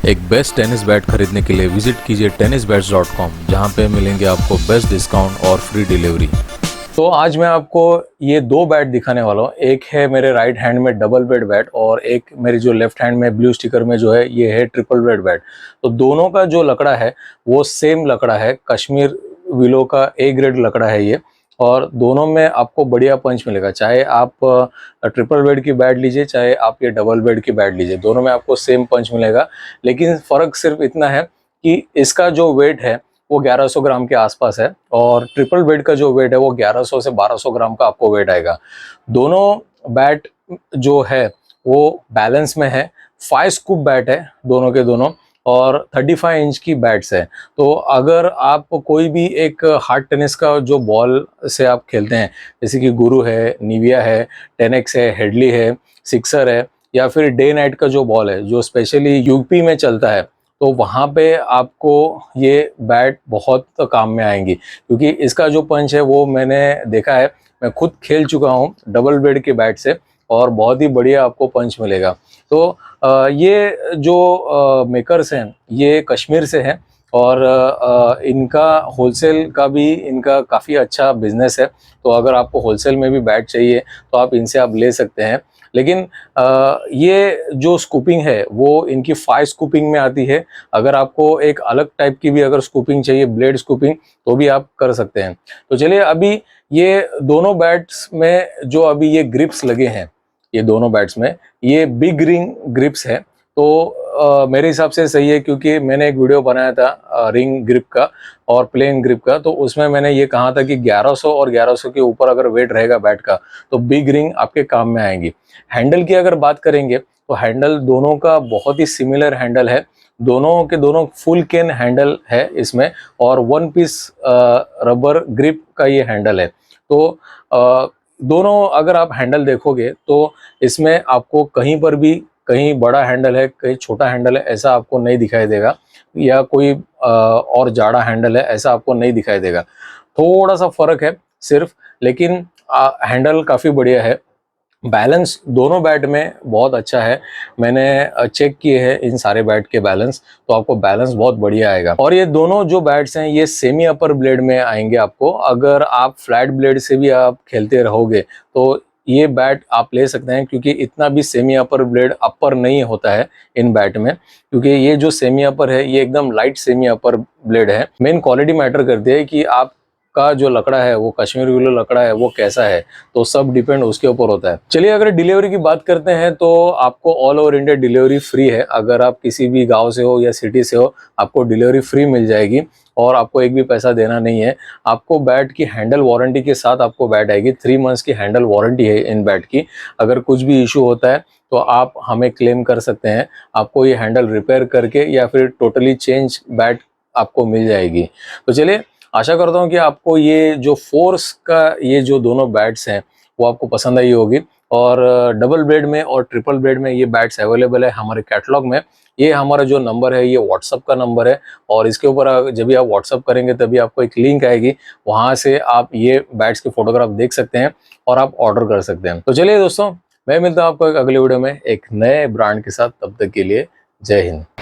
एक best tennis bat खरीदने के लिए विजिट कीजिए tennisbats.com, जहां पे मिलेंगे आपको बेस्ट डिस्काउंट और फ्री डिलीवरी। तो आज मैं आपको ये दो बैट दिखाने वाला हूँ। एक है मेरे राइट हैंड में डबल बेड बैट और एक मेरी जो लेफ्ट हैंड में ब्लू स्टिकर में जो है ये है ट्रिपल बेड बैट। तो दोनों का जो लकड़ा है वो सेम लकड़ा है, कश्मीर विलो का ए ग्रेड लकड़ा है ये। और दोनों में आपको बढ़िया पंच मिलेगा, चाहे आप ट्रिपल बेड की बैट लीजिए चाहे आप ये डबल बेड की बैट लीजिए, दोनों में आपको सेम पंच मिलेगा। लेकिन फ़र्क सिर्फ इतना है कि इसका जो वेट है वो 1100 ग्राम के आसपास है और ट्रिपल बेड का जो वेट है वो 1100 से 1200 ग्राम का आपको वेट आएगा। दोनों बैट जो है वो बैलेंस में है, 5 स्कूप बैट है दोनों के दोनों और 35 इंच की बैट्स है। तो अगर आप कोई भी एक हार्ड टेनिस का जो बॉल से आप खेलते हैं, जैसे कि गुरु है, निविया है, टेनेक्स है, हेडली है, सिक्सर है, या फिर डे नाइट का जो बॉल है जो स्पेशली यूपी में चलता है, तो वहाँ पे आपको ये बैट बहुत काम में आएंगी, क्योंकि इसका जो पंच है वो मैंने देखा है, मैं खुद खेल चुका हूँ डबल बेड के बैट से और बहुत ही बढ़िया आपको पंच मिलेगा। तो ये जो मेकर्स हैं ये कश्मीर से हैं और इनका होलसेल का भी इनका काफ़ी अच्छा बिजनेस है। तो अगर आपको होलसेल में भी बैट चाहिए तो आप इनसे आप ले सकते हैं। लेकिन ये जो स्कूपिंग है वो इनकी 5 स्कूपिंग में आती है। अगर आपको एक अलग टाइप की भी अगर स्कूपिंग चाहिए, ब्लेड स्कूपिंग, तो भी आप कर सकते हैं। तो चलिए, अभी ये दोनों बैट्स में जो अभी ये ग्रिप्स लगे हैं, ये दोनों बैट्स में ये बिग रिंग ग्रिप्स है। तो मेरे हिसाब से सही है, क्योंकि मैंने एक वीडियो बनाया था रिंग ग्रिप का और प्लेन ग्रिप का, तो उसमें मैंने ये कहा था कि 1100 और 1100 के ऊपर अगर वेट रहेगा बैट का तो बिग रिंग आपके काम में आएंगी। हैंडल की अगर बात करेंगे तो हैंडल दोनों का बहुत ही सिमिलर हैंडल है, दोनों के दोनों फुल केन हैंडल है इसमें और वन पीस रबर ग्रिप का ये हैंडल है। तो दोनों अगर आप हैंडल देखोगे तो इसमें आपको कहीं पर भी कहीं बड़ा हैंडल है कहीं छोटा हैंडल है ऐसा आपको नहीं दिखाई देगा, या कोई और जाड़ा हैंडल है ऐसा आपको नहीं दिखाई देगा। थोड़ा सा फर्क है सिर्फ, लेकिन हैंडल काफ़ी बढ़िया है। बैलेंस दोनों बैट में बहुत अच्छा है, मैंने चेक किए हैं इन सारे बैट के बैलेंस, तो आपको बैलेंस बहुत बढ़िया आएगा। और ये दोनों जो बैट्स हैं ये सेमी अपर ब्लेड में आएंगे आपको। अगर आप फ्लैट ब्लेड से भी आप खेलते रहोगे तो ये बैट आप ले सकते हैं, क्योंकि इतना भी सेमी अपर ब्लेड अपर नहीं होता है इन बैट में, क्योंकि ये जो सेमी अपर है ये एकदम लाइट सेमी अपर ब्लेड है। मेन क्वालिटी मैटर करती है कि आप का जो लकड़ा है वो कश्मीर विलो लकड़ा है वो कैसा है, तो सब डिपेंड उसके ऊपर होता है। चलिए, अगर डिलीवरी की बात करते हैं तो आपको all over India delivery free है। अगर आप किसी भी गांव से हो या सिटी से हो आपको डिलीवरी फ्री मिल जाएगी और आपको एक भी पैसा देना नहीं है। आपको बैट की हैंडल वारंटी के साथ आपको बैट आएगी, 3 मंथ्स की हैंडल वारंटी है इन बैट की। अगर कुछ भी इशू होता है तो आप हमें क्लेम कर सकते हैं, आपको ये हैंडल रिपेयर करके या फिर टोटली चेंज बैट आपको मिल जाएगी। तो चलिए, आशा करता हूँ कि आपको ये जो फोर्स का ये जो दोनों बैट्स हैं वो आपको पसंद आई होगी। और डबल ब्लेड में और ट्रिपल ब्लेड में ये बैट्स अवेलेबल है हमारे कैटलॉग में। ये हमारा जो नंबर है ये व्हाट्सअप का नंबर है और इसके ऊपर जब भी आप व्हाट्सअप करेंगे तभी आपको एक लिंक आएगी, वहाँ से आप ये बैट्स के फोटोग्राफ देख सकते हैं और आप ऑर्डर कर सकते हैं। तो चलिए दोस्तों, मैं मिलता हूँ आपको एक अगले वीडियो में एक नए ब्रांड के साथ। तब तक के लिए जय हिंद।